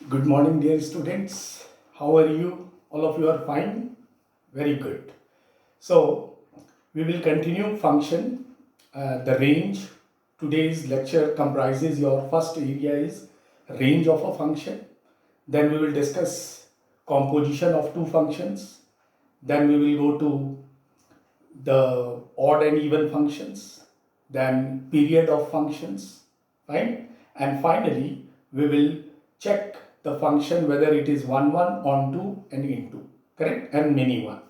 Good morning, dear students. How are you? All of you are fine? Very good. So, we will continue function, the range. Today's lecture comprises your first area is range of a function. Then we will discuss composition of two functions. Then we will go to the odd and even functions, then period of functions, right? And finally, we will check the function whether it is 1, 1, onto, and into, correct? And many one.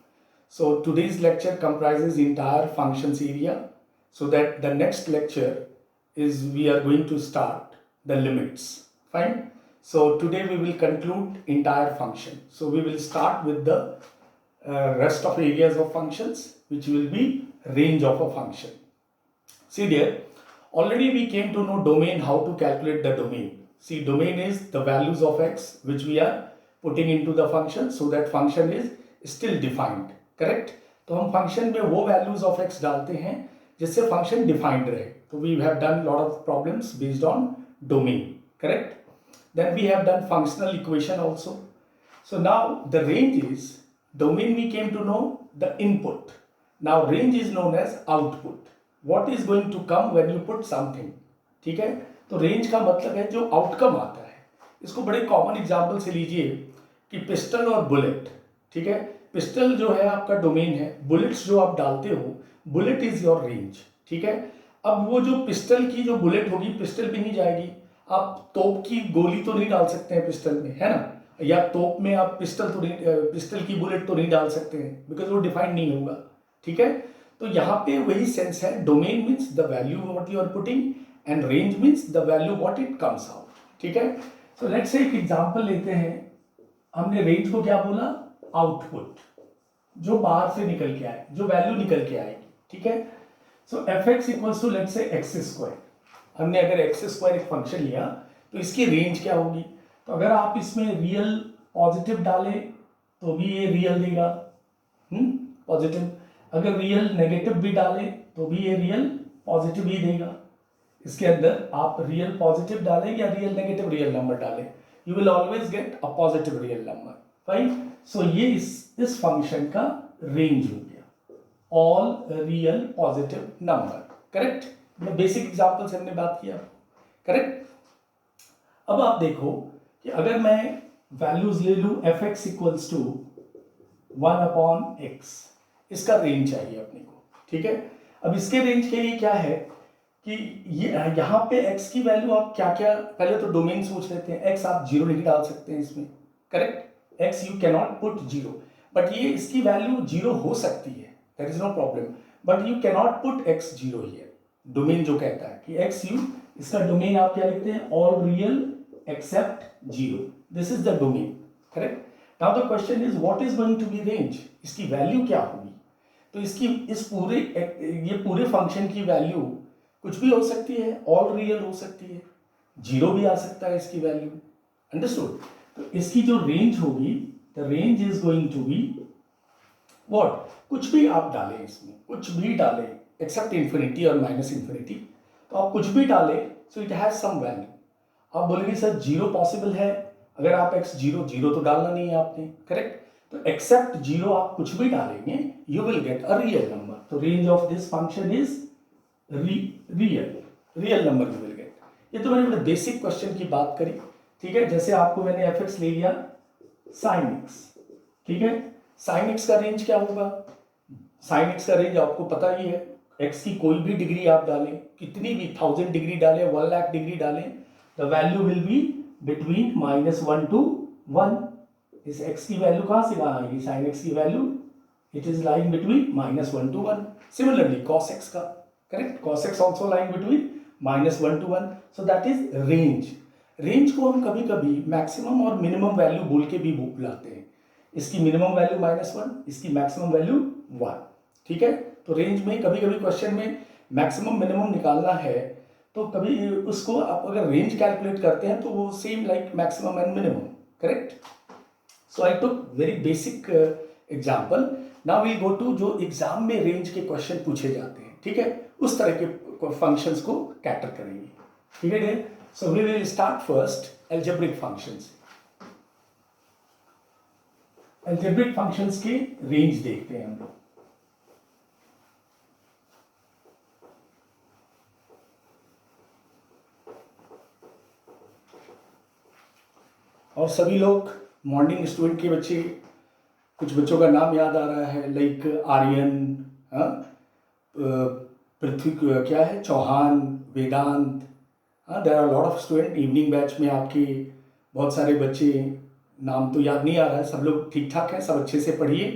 So today's lecture comprises entire functions area, so that the next lecture is we are going to start the limits, fine? So today we will conclude entire function. So we will start with the rest of areas of functions, which will be range of a function. See there, already we came to know domain, how to calculate the domain. See, domain is the values of x which we are putting into the function, so that function is still defined, correct? तो हम function में वो values of x डालते हैं जिससे function defined रहे. So we have done lot of problems based on domain, correct? Then we have done functional equation also. So now the range is, domain we came to know the input. Now range is known as output. What is going to come when you put something? ठीक है, तो range का मतलब है जो outcome आता है. इसको बड़े कॉमन एग्जांपल से लीजिए कि पिस्टल और बुलेट. ठीक है, पिस्टल जो है आपका डोमेन है, बुलेट्स जो आप डालते हो, बुलेट इज योर रेंज. ठीक है, अब वो जो पिस्टल की जो बुलेट होगी, पिस्टल भी नहीं जाएगी. आप तोप की गोली तो नहीं डाल सकते हैं पिस्टल में, है ना? या तोप में आप पिस्टल की बुलेट तो नहीं डाल सकते हैं, बिकॉज वो डिफाइंड नहीं होगा. ठीक है, तो यहाँ पे वही सेंस है. Domain means the value what you are putting, and range means the value what it comes out. ठीक है, सो लेट्स से एक एग्जांपल लेते हैं. हमने रेंज को क्या बोला? आउटपुट, जो बाहर से निकल के आए, जो वैल्यू निकल के आएगी. ठीक है, so F X equals to let's say X square. हमने अगर एक्स स्क्वायर एक फंक्शन लिया तो इसकी रेंज क्या होगी? तो अगर आप इसमें रियल पॉजिटिव डालें तो भी ये रियल देगा, पॉजिटिव. अगर रियल नेगेटिव भी डालें तो भी ये रियल पॉजिटिव ही देगा. इसके अंदर आप रियल पॉजिटिव डालें या रियल नेगेटिव रियल नंबर डालें, you will always get a positive real number. Right, so ये इस फंक्शन का रेंज हो गया, all real positive number. Correct, basic example से हमने बात किया, करेक्ट. अब आप देखो कि अगर मैं वैल्यूज ले लूं F X equals to 1/x, इसका रेंज चाहिए अपने को. ठीक है, अब इसके रेंज के लिए क्या है कि ये यहाँ पे x की वैल्यू आप क्या क्या, पहले तो डोमेन सोच लेते हैं. x आप जीरो नहीं डाल सकते हैं इसमें, correct. x you can not put zero, but ये इसकी वैल्यू जीरो हो सकती है, that is no problem, but you can not put x zero here. Domain जो कहता है कि x यू, इसका डोमेन आप क्या लिखते हैं? All real except zero. This is the domain, correct. Now the question is what is going to be range, इसकी वैल्यू क्या होगी? तो इसकी ये पूरे फंक्शन की वैल्यू कुछ भी हो सकती है, ऑल रियल हो सकती है, जीरो भी आ सकता है इसकी वैल्यू. अंडरस्टूड? तो इसकी जो रेंज होगी, the range is going to be what, कुछ भी आप डालें इसमें, कुछ भी डालें एक्सेप्ट इंफिनिटी और माइनस इंफिनिटी, तो आप कुछ भी डालें, so it has some value. आप बोलेंगे सर जीरो पॉसिबल है, अगर आप एक्स जीरो तो डालना नहीं है आपने, करेक्ट. तो एक्सेप्ट जीरो आप कुछ भी डालेंगे, you will get a real number. तो range of this function is real number you will get. ये तो मैंने बड़े बेसिक क्वेश्चन की बात करी. ठीक है, जैसे आपको मैंने एफ एक्स ले लिया साइन एक्स. ठीक है, साइन एक्स का रेंज क्या होगा? साइन एक्स का रेंज आपको पता ही है. एक्स की कोई भी डिग्री आप डालें, कितनी भी 1000 डिग्री डालें, 1 लाख डिग्री डालें, the value will be between -1 to 1. इस x की वैल्यू कहां से कहां आएगी? साइन x की value it is lying between -1 to 1. Similarly cos x का, correct, cos x also lying between -1 to 1. So that is range. Range को हम कभी कभी मैक्सिमम और मिनिमम वैल्यू बोल के भी बुलाते हैं. इसकी मिनिमम वैल्यू -1, इसकी मैक्सिमम वैल्यू 1. ठीक है, तो रेंज में कभी कभी क्वेश्चन में मैक्सिमम मिनिमम निकालना है, तो कभी उसको आप अगर रेंज कैलकुलेट करते हैं तो वो same like maximum and minimum, correct. So I took very basic example. Now we go to जो एग्जाम में रेंज के क्वेश्चन पूछे जाते हैं. ठीक है, उस तरह के फंक्शंस को कैटर करेंगे. ठीक है, so we will start first algebraic functions. Algebraic functions के रेंज देखते हैं हम लोग। और सभी लोग मॉर्निंग स्टूडेंट के बच्चे, कुछ बच्चों का नाम याद आ रहा है, लाइक आर्यन, पृथ्वी, क्या है, Chauhan, Vedant. There are lot of student evening batch में आपके बहुत सारे बच्चे, नाम तो याद नहीं आ रहा है, सब लोग ठीक ठाक हैं, सब अच्छे से पढ़िए,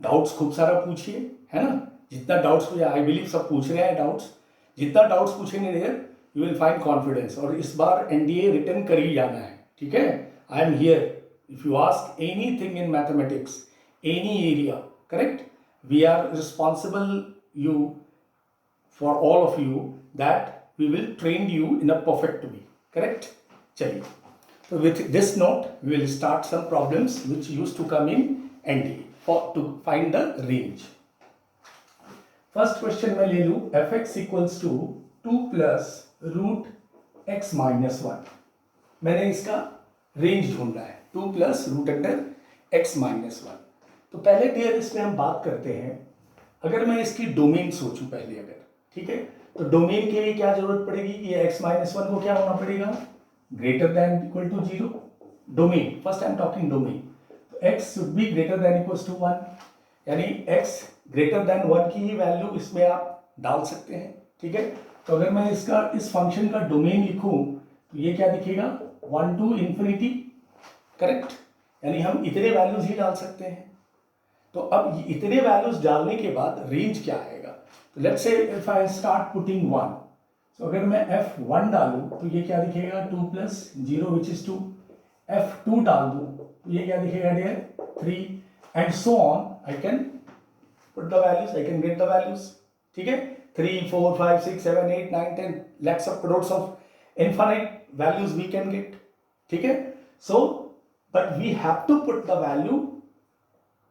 डाउट्स खूब सारा पूछिए, है ना। जितना डाउट्स मुझे, आई बिलीव सब पूछ रहे हैं डाउट्स, जितना डाउट्स पूछेंगे there you will find confidence. और इस बार एनडीए रिटर्न कर ही जाना है, ठीक है। I am here if you ask anything in mathematics, any area, correct, we are responsible you for all of you, that we will train you in a perfect way, correct। चलिए, so with this note we will start some problems which used to come in NDA for to find the range। first question मैं ले लूँ, fx equals to 2 plus root x minus 1। मैंने इसका range ढूंढना है, 2 plus root under x minus 1। तो पहले dear इसमें हम बात करते हैं, अगर मैं इसकी डोमेन सोचूं पहले, अगर ठीक है, तो डोमेन के लिए क्या जरूरत पड़ेगी कि ये x-1 को क्या होना पड़ेगा, greater than equal to 0। Domain, first I am talking domain, तो x should be greater than equal to 1, यानी x ग्रेटर देन 1 की ही वैल्यू इसमें आप डाल सकते हैं, ठीक है। तो अगर मैं इसका, इस फंक्शन का डोमेन लिखूं तो ये क्या दिखेगा, 1 to infinity, करेक्ट, यानी हम इतने वैल्यूज ही डाल सकते हैं। तो अब इतने वैल्यूज डालने के बाद रेंज क्या आएगा, तो let's say if I start putting 1, तो अगर मैं f1 डालूं तो ये क्या दिखेगा, 2 plus 0 which is 2। f2 डाल दूं तो ये क्या दिखेगा dear, 3 and so on, I can put the values, I can get the values, ठीक है। 3 4 5 6 7 8 9 10 lakhs of crores of infinite values we can get, ठीक है। so but we have to put the value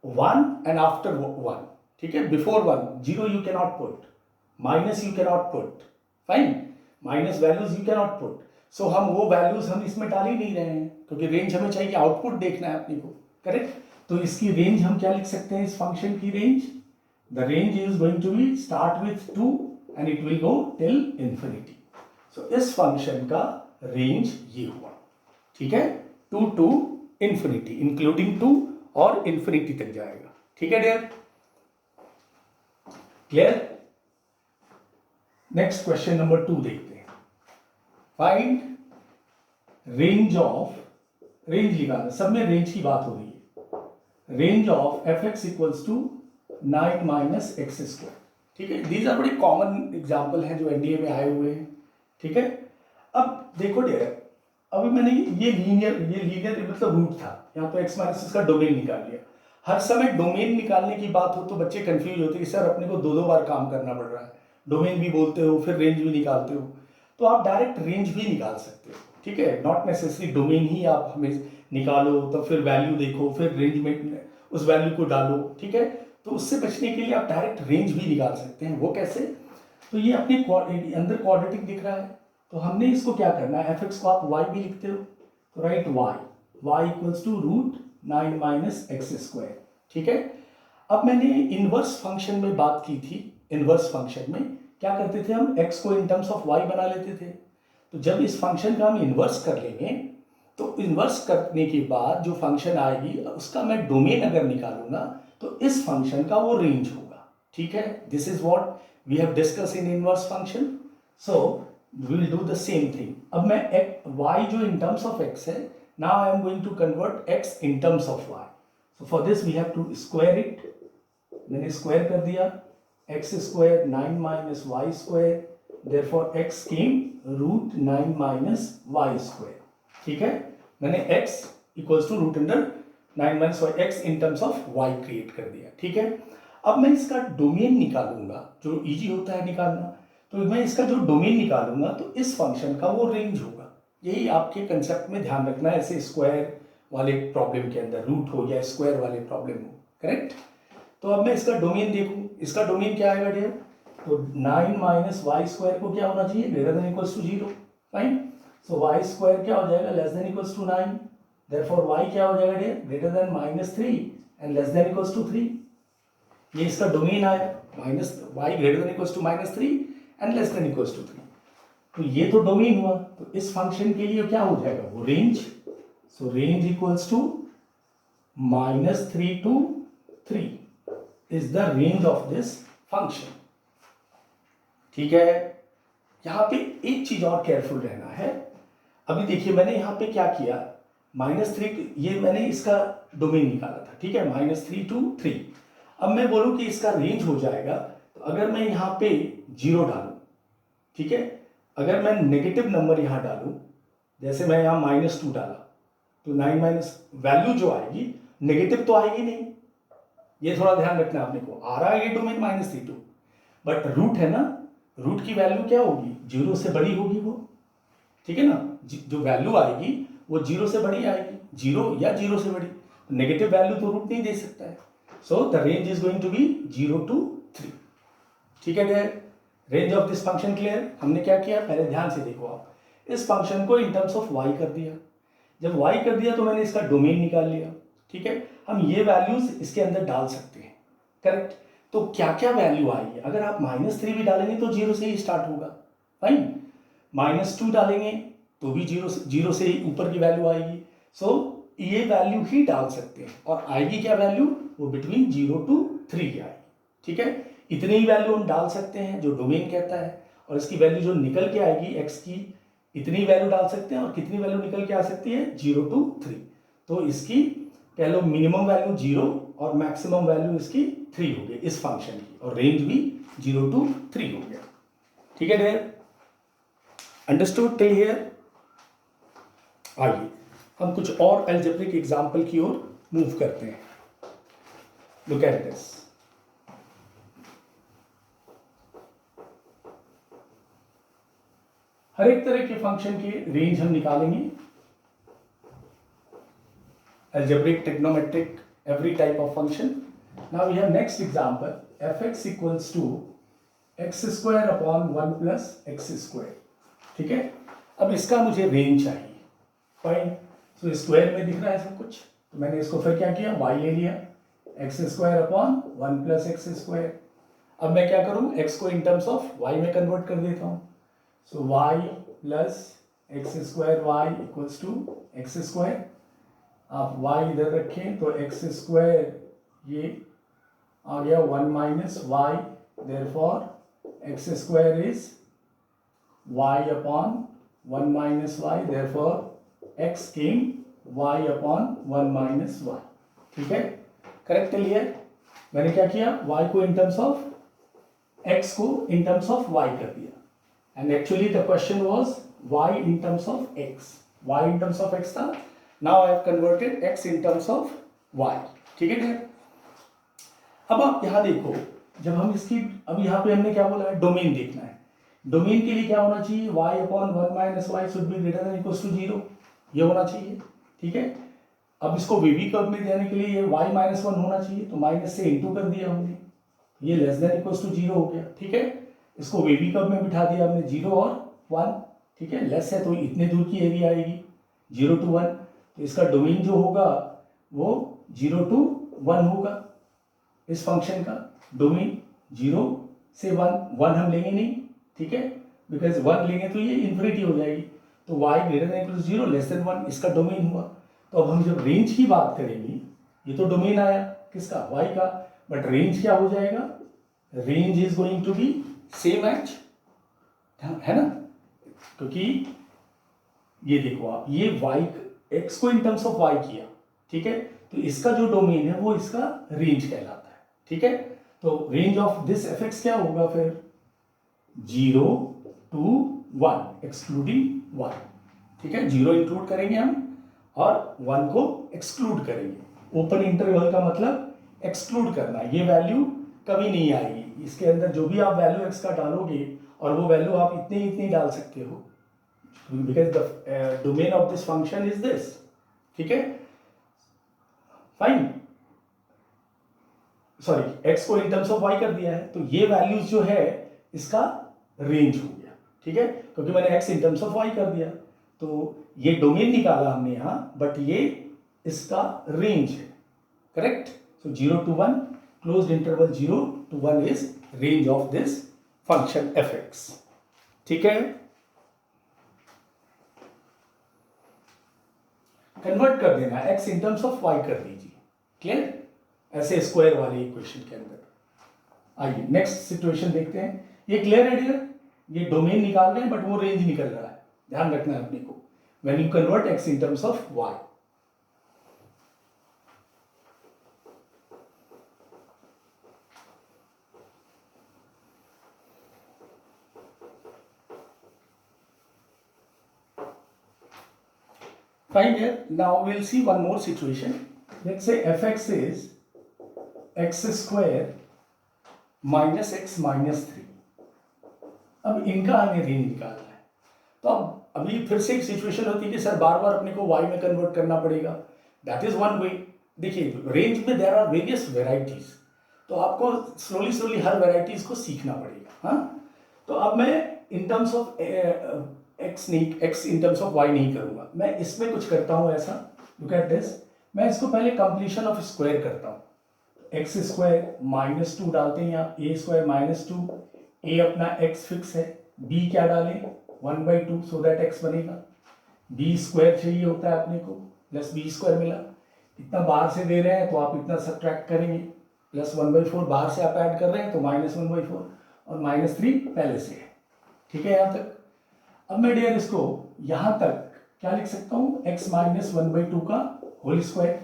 1 and after 1, ठीक है, before 1, 0 you cannot put, minus you cannot put, fine, minus values you cannot put। so हम वो values हम इसमें डाल ही नहीं रहे हैं, क्योंकि रेंज हमें चाहिए, आउटपुट देखना है अपने को, करेक्ट। तो इसकी रेंज हम क्या लिख सकते हैं, इस फंक्शन की range, the range is going to be start with 2 and it will go till infinity. So इस फंक्शन का रेंज ये हुआ, ठीक है, 2 to इंफिनिटी, इंक्लूडिंग 2 और इंफिनिटी तक जाएगा, ठीक है dear, clear. Next question number 2 देखते हैं, फाइंड रेंज ऑफ, रेंज निकालना, सब में रेंज की बात हो रही है, range of fx equals to 9 minus x square, ठीक है। दीज आर बड़े कॉमन एग्जाम्पल हैं जो एनडीए में आए हुए हैं, ठीक है। अब देखो डियर, अभी मैंने ये लीनियर मतलब रूट था, यहाँ तो x माइनस इसका डोमेन निकाल लिया। हर समय डोमेन निकालने की बात हो तो बच्चे कंफ्यूज होते हैं कि सर अपने को दो बार काम करना पड़ रहा है, डोमेन भी बोलते हो फिर रेंज भी निकालते हो। तो आप डायरेक्ट रेंज भी निकाल सकते हो, ठीक है, नॉट नेसेसरी डोमेन ही आप हमें निकालो, तो फिर वैल्यू देखो, फिर रेंज में उस वैल्यू को डालो, ठीक है। तो उससे बचने के लिए आप डायरेक्ट रेंज भी निकाल सकते हैं। वो कैसे, तो ये अपने अंदर क्वाड्रेटिक दिख रहा है, तो हमने इसको क्या करना है, fx को आप y भी लिखते हो, तो write y equals to root 9 minus x square, ठीक है। अब मैंने इनवर्स फंक्शन में बात की थी, इनवर्स फंक्शन में क्या करते थे हम, x को इन टर्म्स ऑफ y बना लेते थे। तो जब इस फंक्शन का हम इनवर्स कर लेंगे, तो इनवर्स करने के बाद जो फंक्शन आएगी उसका मैं डोमेन अगर निकालूंगा तो इस फंक्शन का वो रेंज होगा, ठीक है। This is what we have discuss in inverse function. So we will do the same thing। अब मैं y जो in terms of x है, now I am going to convert x in terms of y। so for this we have to square it। मैंने square कर दिया, x square 9 minus y square, therefore x came root 9 minus y square, ठीक है। मैंने x equals to root under 9 minus y, x in terms of y create कर दिया, ठीक है। अब मैं इसका डोमेन निकालूंगा, जो इजी होता है निकालना, तो मैं इसका जो डोमेन निकालूंगा तो इस फंक्शन का वो रेंज होगा। यही आपके कंसेप्ट में ध्यान रखना है, ऐसे स्क्वायर वाले प्रॉब्लम के अंदर रूट हो या स्क्वायर वाले प्रॉब्लम हो, करेक्ट। तो अब मैं इसका डोमेन देखूं, इसका डोमेन क्या आएगा डियर, तो 9 माइनस वाई स्क्वायर को क्या होना चाहिए, greater than equals to 0, fine. So y square क्या हो जाएगा, less than equals to 9, therefore y क्या हो जाएगा dear, greater than -3 and less than equals to 3, ये इसका डोमेन आया, minus y greater than equals to -3 and less than equals to 3, तो ये तो डोमेन हुआ। तो इस फंक्शन के लिए क्या हो जाएगा, वो range, so range equals to -3 to 3 is the range of this function. ठीक है, यहां पे एक चीज और केयरफुल रहना है। अभी देखिए मैंने यहां पे क्या किया, -3, ये मैंने इसका डोमेन निकाला था, ठीक है, -3 to 3। अब मैं बोलूं कि इसका रेंज हो जाएगा, तो अगर मैं यहां पे 0 डालूं, ठीक है, अगर मैं नेगेटिव नंबर यहां डालूं, जैसे मैं यहां -2 डाला, तो 9 माइनस वैल्यू जो आएगी नेगेटिव तो आएगी नहीं, ये थोड़ा ध्यान रखना आपने को। आ रहा है ये डोमेन -3 to, बट रूट है ना, रूट की वैल्यू क्या होगी, 0 से बड़ी होगी वो, ठीक है ना, जो वैल्यू आएगी वो 0 से बड़ी आएगी, 0 या 0 से बड़ी, नेगेटिव वैल्यू तो रूट नहीं दे सकता है। So the range is going to be 0 to 3। ठीक है, range of this function clear. हमने क्या किया, पहले ध्यान से देखो आप, इस फंक्शन को इन टर्म्स ऑफ y कर दिया, जब y कर दिया तो मैंने इसका डोमेन निकाल लिया, ठीक है, हम ये वैल्यूज इसके अंदर डाल सकते हैं, करेक्ट। तो क्या क्या वैल्यू आएगी, अगर आप -3 भी डालेंगे तो 0 से ही स्टार्ट होगा, फाइन, -2 डालेंगे तो भी 0 से ही ऊपर की वैल्यू आएगी। सो ये वैल्यू ही डाल सकते हैं, और आएगी क्या वैल्यू, वो बिटवीन 0 to 3 आएगी, ठीक है। इतनी ही वैल्यू हम डाल सकते हैं जो डोमेन कहता है, और इसकी वैल्यू जो निकल के आएगी x की, इतनी वैल्यू डाल सकते हैं, और कितनी वैल्यू निकल के आ सकती है, 0 to 3। तो इसकी कह लो मिनिमम वैल्यू 0 और मैक्सिमम वैल्यू इसकी 3 हो गई इस फंक्शन की, और रेंज भी 0 to 3 हो गया। ठीक है डियर, अंडरस्टूड टिल हियर। आइए हम कुछ और अलजेब्रिक एग्जाम्पल की ओर मूव करते हैं। लुक एट दिस, हर एक तरह के फंक्शन की रेंज हम निकालेंगे, algebraic, trigonometric, every type of function. Now we have next example, fx equals to x square upon 1 plus x square, ठीक है। अब इसका मुझे रेंज चाहिए, फाइन, तो स्क्वायर में दिख रहा है सब कुछ, तो मैंने इसको फिर क्या किया, y ले लिया, x square upon 1 plus x square. अब मैं क्या करूं, x को इन टर्म्स ऑफ y में कन्वर्ट कर देता हूं, so y plus x square y equals to x square. आप y इधर रखें तो एक्स स्क्वायर ये आ गया 1 minus y, therefore x square is y upon 1 minus y, therefore x came y upon 1 minus y, ठीक है, करेक्ट क्लियर। मैंने क्या किया, y को इन टर्म्स ऑफ x को इन टर्म्स ऑफ y कर दिया, and actually the question was y in terms of x, y in terms of x था, now I have converted x in terms of y, ठीक है। अब आप यहाँ देखो, जब हम इसकी, अब यहाँ पे हमने क्या बोला है, डोमेन देखना है, डोमेन के लिए क्या होना चाहिए, y upon 1 minus y should be greater than equals to 0, ये होना चाहिए, ठीक है। अब इसको वीवी कर्व में देने के लिए ये y माइनस 1 होना चाहिए, तो माइनस से इंटू कर दिया हमने, ये लेस देन इक्वल्स टू 0 हो गया, ठीक है। इसको वेवी कर्व में बिठा दिया हमने, 0 और 1, ठीक है, लेस है तो इतने दूर की एरिया आएगी 0 to 1, तो इसका डोमेन जो होगा वो 0 to 1 होगा। इस फंक्शन का डोमेन 0 से 1 हम लेंगे नहीं, ठीक है, बिकॉज 1 लेंगे तो ये इन्फिनिटी हो जाएगी, तो y greater than equal 0 less than 1 इसका डोमेन हुआ। तो अब हम जब रेंज की बात करेंगे, ये तो डोमेन आया किसका, y का, बट रेंज क्या हो जाएगा, range is going to be same as, है ना, क्योंकि ये देखो आप, ये y x को इन टर्म्स ऑफ y किया, ठीक है, तो इसका जो डोमेन है वो इसका रेंज कहलाता है, ठीक है। तो रेंज ऑफ दिस fx क्या होगा फिर, 0 to 1 एक्सक्लूडिंग 1, ठीक है, 0 इंक्लूड करेंगे हम और 1 को एक्सक्लूड करेंगे। ओपन इंटरवल का मतलब एक्सक्लूड करना, ये वैल्यू कभी नहीं आएगी, इसके अंदर जो भी आप वैल्यू x का डालोगे, और वो वैल्यू आप इतनी डाल सकते हो, because the domain of this function is this, ठीक है, फाइन, सॉरी x को इन टर्म्स ऑफ y कर दिया है, तो ये वैल्यूज जो है इसका रेंज हो गया, ठीक है, क्योंकि मैंने x in terms of y कर दिया, तो ये डोमेन निकाला हमने यहाँ, बट ये इसका रेंज है, correct. So 0 to 1, closed interval 0 to 1 is range of this function fx. ठीक है, कन्वर्ट कर देना x in terms of y कर दीजिए. क्लियर, ऐसे स्क्वायर वाले इक्वेशन के अंदर. आइए नेक्स्ट सिचुएशन देखते हैं. ये क्लियर है डियर, ये डोमेन निकाल रहे हैं बट वो रेंज निकल रहा है, ध्यान रखना है अपने को. When you convert x in terms of y. Fine here. Now we'll see one more situation. Let's say fx is x square minus x minus 3. अब इनका हमें रेंज निकालना है. तो अब अभी फिर से एक सिचुएशन होती है कि सर बार बार अपने को y में कन्वर्ट करना पड़ेगा. That is one way. देखिए रेंज में देयर आर वेरियस वेराइटीज, तो आपको स्लोली स्लोली हर वेराइटीज को सीखना पड़ेगा. हाँ, तो अब मैं इन terms of x in terms of y नहीं करूंगा. मैं इसमें कुछ करता हूं ऐसा. Look at this. मैं इसको पहले कंप्लीशन ऑफ स्क्वायर करता हूं. एक्स स्क्वायर माइनस 2 डालते हैं यहाँ, ए स्क्वायर माइनस 2, ए अपना x फिक्स है, b क्या डालें 1/2 सो दैट x बनेगा. b स्क्वायर चाहिए होता है अपने को, प्लस b स्क्वायर मिला. इतना बाहर से दे रहे हैं तो आप इतना सब्ट्रैक्ट करेंगे, प्लस 1/4 बाहर से आप ऐड कर रहे हैं तो माइनस 1/4 और माइनस 3 पहले से है. ठीक है यहाँ तक. अब मैं डियर इसको यहां तक क्या लिख सकता हूं, x माइनस 1/2 का whole square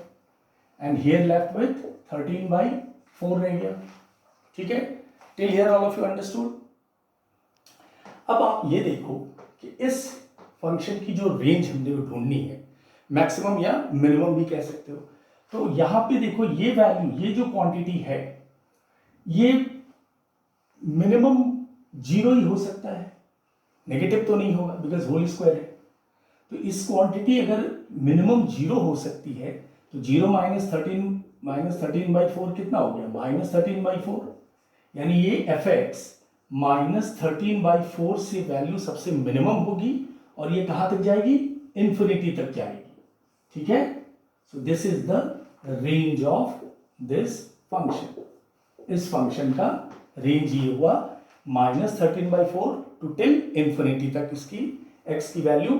and here left with 13/4 रह गया. ठीक है, till here all of you understood. अब आप ये देखो कि इस फंक्शन की जो रेंज हमने ढूंढनी है, मैक्सिमम या मिनिमम भी कह सकते हो, तो यहां पे देखो ये वैल्यू, ये जो क्वांटिटी है ये मिनिमम 0 ही हो सकता है, नेगेटिव तो नहीं होगा बिकॉज होल स्क्वायर है. तो इस क्वांटिटी अगर मिनिमम 0 हो सकती है तो 0 माइनस 13/4 कितना हो गया, माइनस 13/4. यानी ये एफ एक्स माइनस 13/4 से वैल्यू सबसे मिनिमम होगी और ये कहां तक जाएगी, इन्फिनिटी तक जाएगी. ठीक है, so this is the range of this function. इस फंक्शन का रेंज ये हुआ माइनस 13/4 टू टिल इन्फिनिटी तक इसकी x की वैल्यू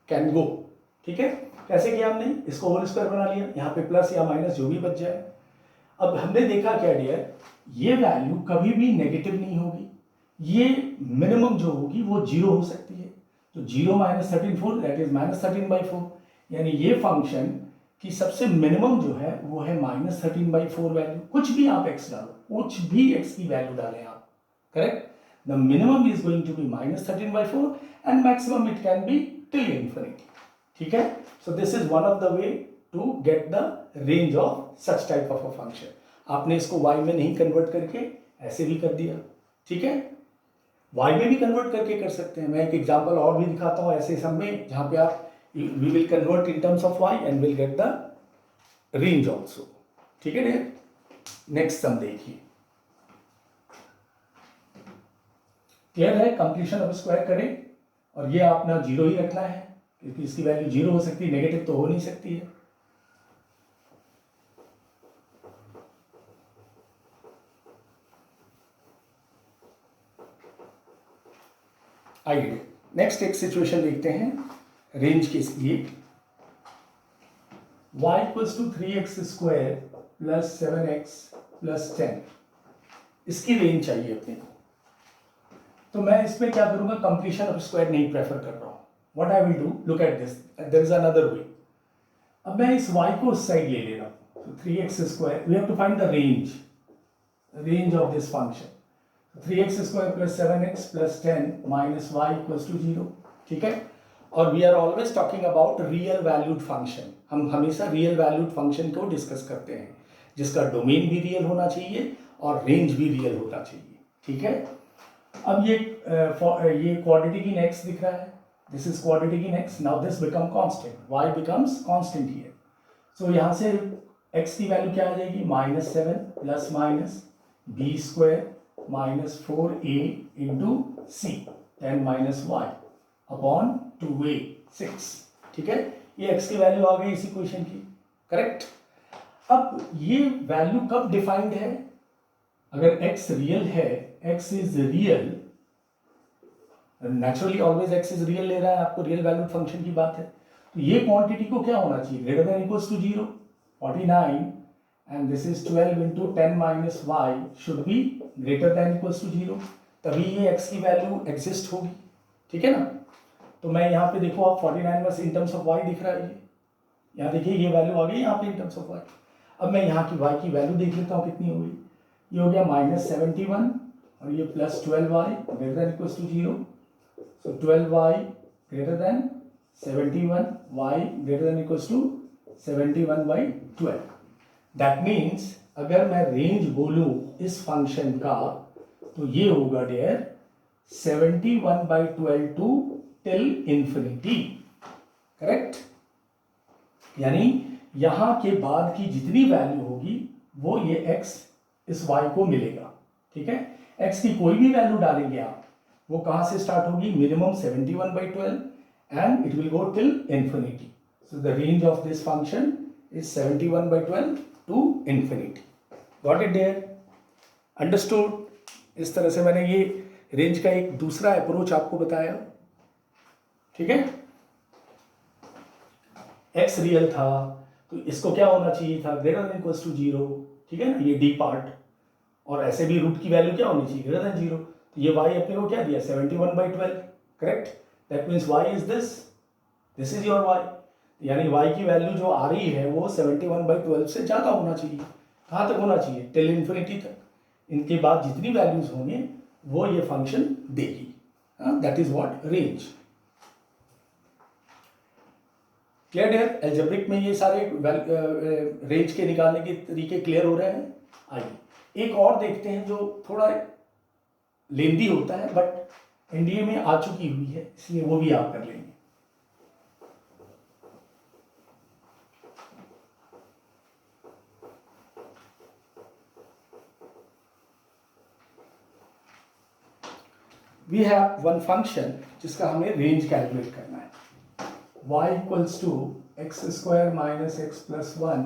कैन गो. ठीक है, कैसे किया हमने, इसको होल स्क्वायर बना लिया, यहाँ पे प्लस या माइनस जो भी बच जाए. अब हमने देखा क्या डियर, ये वैल्यू कभी भी नेगेटिव नहीं होगी, ये मिनिमम जो होगी वो 0 हो सकती है. तो 0 माइनस 13/4 दैट इज माइनस 13/4. यानी ये फंक्शन की सबसे मिनिमम जो है वो है माइनस 13/4 वैल्यू. कुछ भी आप x डालो, कुछ भी x की वैल्यू डालें आप, correct. The minimum is going to be minus 13/4 and maximum it can be till infinity. ठीक है, so this is one of the way to get the range of such type of a function. आपने इसको y में नहीं convert करके ऐसे भी कर दिया. ठीक है, y में भी कन्वर्ट करके कर सकते हैं. मैं एक एग्जांपल और भी दिखाता हूँ ऐसे सम में जहाँ पे आप we will convert in terms of y and will get the range also. ठीक है डियर, नेक्स्ट सम देखिए. क्लियर है, कंप्लीशन ऑफ स्क्वायर करें और ये अपना 0 ही रखना है क्योंकि इसकी वैल्यू 0 हो सकती है, नेगेटिव तो हो नहीं सकती है. आइए नेक्स्ट एक सिचुएशन देखते हैं रेंज के लिए. y equals to 3x² plus 7x plus 10. इसकी रेंज चाहिए अपने को. तो मैं इसमें क्या करूंगा, कंप्लीशन ऑफ स्क्वायर नहीं प्रेफर कर रहा हूं. What I will do, look at this, there is another way. अब मैं इस y को उस साइड ले रहा हूं. तो 3x², we have to find the range of this function. 3x² plus 7x plus 10 minus y equals to 0. ठीक है, और we are always talking about real valued function. हम हमेशा रियल वैल्यूड फंक्शन को डिस्कस करते हैं जिसका डोमेन भी रियल होना चाहिए और रेंज भी रियल होना चाहिए. ठीक है, अब ये क्वाड्रेटिक इन x दिख रहा है, this is quadratic in x. Now this become constant, y becomes constant here. So यहाँ से x की वैल्यू क्या आ जाएगी, -7 plus minus b² minus 4a into c 10 minus y upon 2a 6. ठीक है, ये x की वैल्यू आ गई इस इक्वेशन की, करेक्ट. अब ये वैल्यू कब डिफाइंड है? अगर x रियल है, x is real, naturally always x is real ले रहा है, आपको रियल वैल्यूड फंक्शन की बात है, तो ये क्वांटिटी को क्या होना चाहिए? Greater than equals to 0, 49 and this is 12 into 10 minus y should be greater than equals to 0, तभी ये x की वैल्यू एग्जिस्ट होगी, ठीक है ना? तो मैं यहाँ पे देखो, आप 49 बस इन टर्म्स ऑफ y दिख रहा है, ये यहाँ देखिए ये वैल्यू आ गई यहाँ पे इन टर्म्स ऑफ y। अब मैं यहाँ की y की वैल्यू देख लेता हूँ कितनी हो गई, ये हो गया -71 और ये +12y greater than equals to 0, so 12y greater than 71, y greater than equals to 71/12। That means अगर मैं रेंज बोलूँ इस फंक्शन का तो ये होगा dear 71/12 to till infinity, correct? यानी यहां के बाद की जितनी वैल्यू होगी वो ये x इस y को मिलेगा, ठीक है? x की कोई भी वैल्यू डालेंगे आप, वो कहां से स्टार्ट होगी? Minimum 71/12 and it will go till infinity. So the range of this function is 71/12 to infinity. Got it dear? Understood? इस तरह से मैंने ये रेंज का एक दूसरा अप्रोच आपको बताया, ठीक है? x रियल था तो इसको क्या होना चाहिए था? ग्रेटर देन इक्वल्स टू 0, ठीक है ना? ये d पार्ट, और ऐसे भी रूट की वैल्यू क्या होनी चाहिए? Greater than 0। तो ये y अपने को क्या दिया? 71/12, correct? That means y is this is your y, यानी y की वैल्यू जो आ रही है वो 71/12 से ज़्यादा होना चाहिए। कहाँ तक होना चाहिए? टिल इन्फिनिटी तक। इनके बाद जितनी वैल्यूज होंगे वो ये फंक्शन देगी, that is what range. Clear dear? Algebraic में ये सारे रेंज के निकालने के तरीके क्लियर हो रहे हैं। आइए एक और देखते हैं जो थोड़ा लेंदी होता है बट एनडीए में आ चुकी हुई है, इसलिए वो भी आप कर लेंगे। वी हैव वन फंक्शन जिसका हमें रेंज कैलकुलेट करना है। y equals to x square minus x plus 1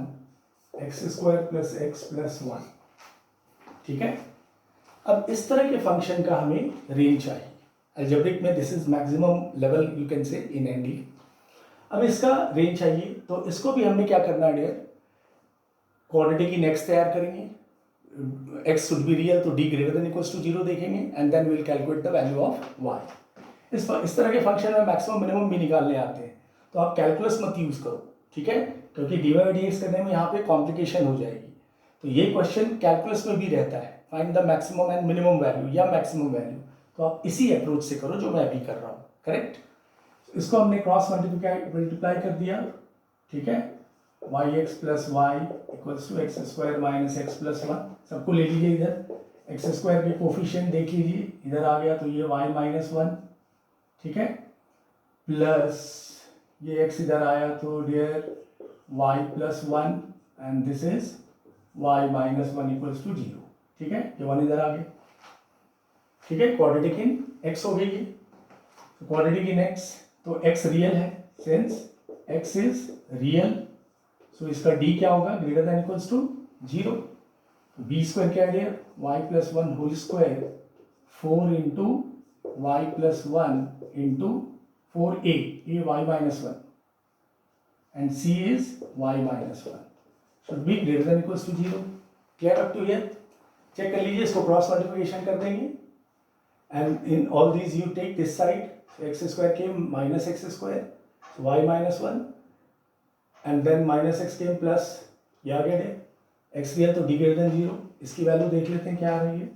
x square plus x plus 1, ठीक है? अब इस तरह के फंक्शन का हमें रेंज चाहिए। अलजेब्रिक में this is maximum level you can see in ND. अब इसका रेंज चाहिए तो इसको भी हमने क्या करना है डियर? क्वांटिटी की नेक्स्ट तैयार करेंगे, x शुड बी रियल तो d greater than equals to 0 देखेंगे and then will calculate the value of y। इस तरह के फंक्शन में मैक्सिमम मिनिमम भी निकालने आते हैं, तो आप कैलकुलस मत यूज करो, ठीक है? क्योंकि dy/dx करने में यहाँ पे कॉम्प्लिकेशन हो जाएगी। तो ये क्वेश्चन कैलकुलस में भी रहता है, find the maximum and minimum value या मैक्सिमम वैल्यू, तो आप इसी अप्रोच से करो जो मैं अभी कर रहा हूँ, करेक्ट? इसको हमने क्रॉस मल्टीप्लाई कर दिया, ठीक है? yx plus y equals to x square minus x plus 1, सबको ले लीजिए इधर, एक्स स्क्वायर के कोफिशिएंट देख लीजिए, इधर आ गया तो ये y माइनस 1, ठीक है? प्लस ये x इधर आया तो dear y plus 1 and this is y minus 1 equals to 0, ठीक है? ये 1 इधर आ गया, ठीक है? क्वाड्रेटिक इन x हो गई ये, तो क्वाड्रेटिक इन x, तो x रियल है, since x is real, so इसका d क्या होगा? Greater than equals to 0। b square क्या है dear? y plus 1 whole square 4 into y plus 1 into 4a, ये y minus 1 and c is y minus 1 should be greater than equals to 0। Clear up to here? Check कर लीजिए, इसको cross multiplication कर देंगे and in all these you take this side, x square came minus x square, y minus 1 and then minus x came plus, ये आ गया dear, x real तो d greater than 0, इसकी वैल्यू देख लेते हैं क्या आ रही है?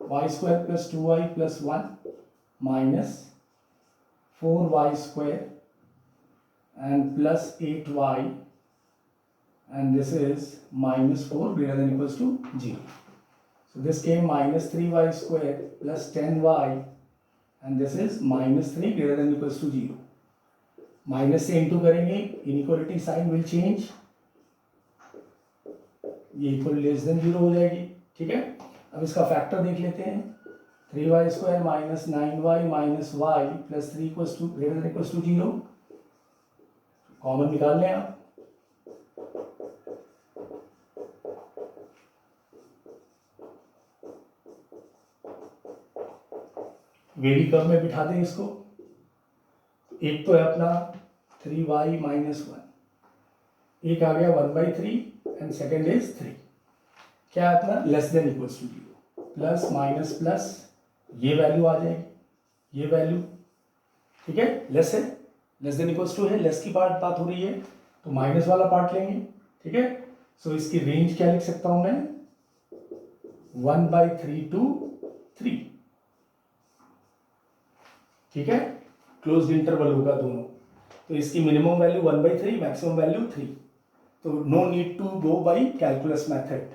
y square plus 2y plus 1 minus 4y square and plus 8y and this is minus 4 greater than equals to 0. So this came minus 3y square plus 10y and this is minus 3 greater than equals to 0. Minus से into करेंगे, inequality sign will change, ये equal less than 0 हो जाएगी, ठीक है? अब इसका factor देख लेते हैं, 3y square minus 9y minus y plus 3 equals to greater than equals to 0, common निकाल लें आप, वेरी कर्व में बिठा दें इसको। एक तो है अपना 3y माइनस 1, एक आ गया 1/3 एंड सेकेंड इज 3। क्या है अपना less than equals to 0, plus minus plus ये वैल्यू आ जाएगी, ये वैल्यू, ठीक है, लेस है, लेस देन इक्वल्स टू है, लेस की बात हो रही है तो माइनस वाला पार्ट लेंगे, ठीक है। सो इसकी रेंज क्या लिख सकता हूं मैं, 1/3 to 3, ठीक है, क्लोज्ड इंटरवल होगा दोनों। तो इसकी मिनिमम वैल्यू 1/3, मैक्सिमम वैल्यू 3। तो no need to go by calculus method,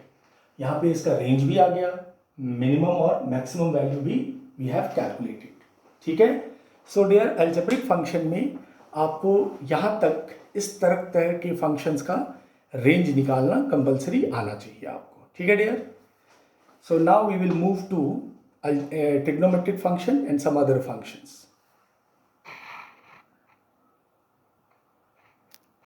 यहाँ पे इसका रेंज भी आ गया, मिनिमम और मैक्सिमम वैल्यू भी वी हैव कैलकुलेटेड, ठीक है। सो डियर, अलजेब्रिक फंक्शन में आपको यहाँ तक इस तरह के फंक्शंस का रेंज निकालना कंपलसरी आना चाहिए आपको, ठीक है dear. So now we will move to trigonometric function and some other functions.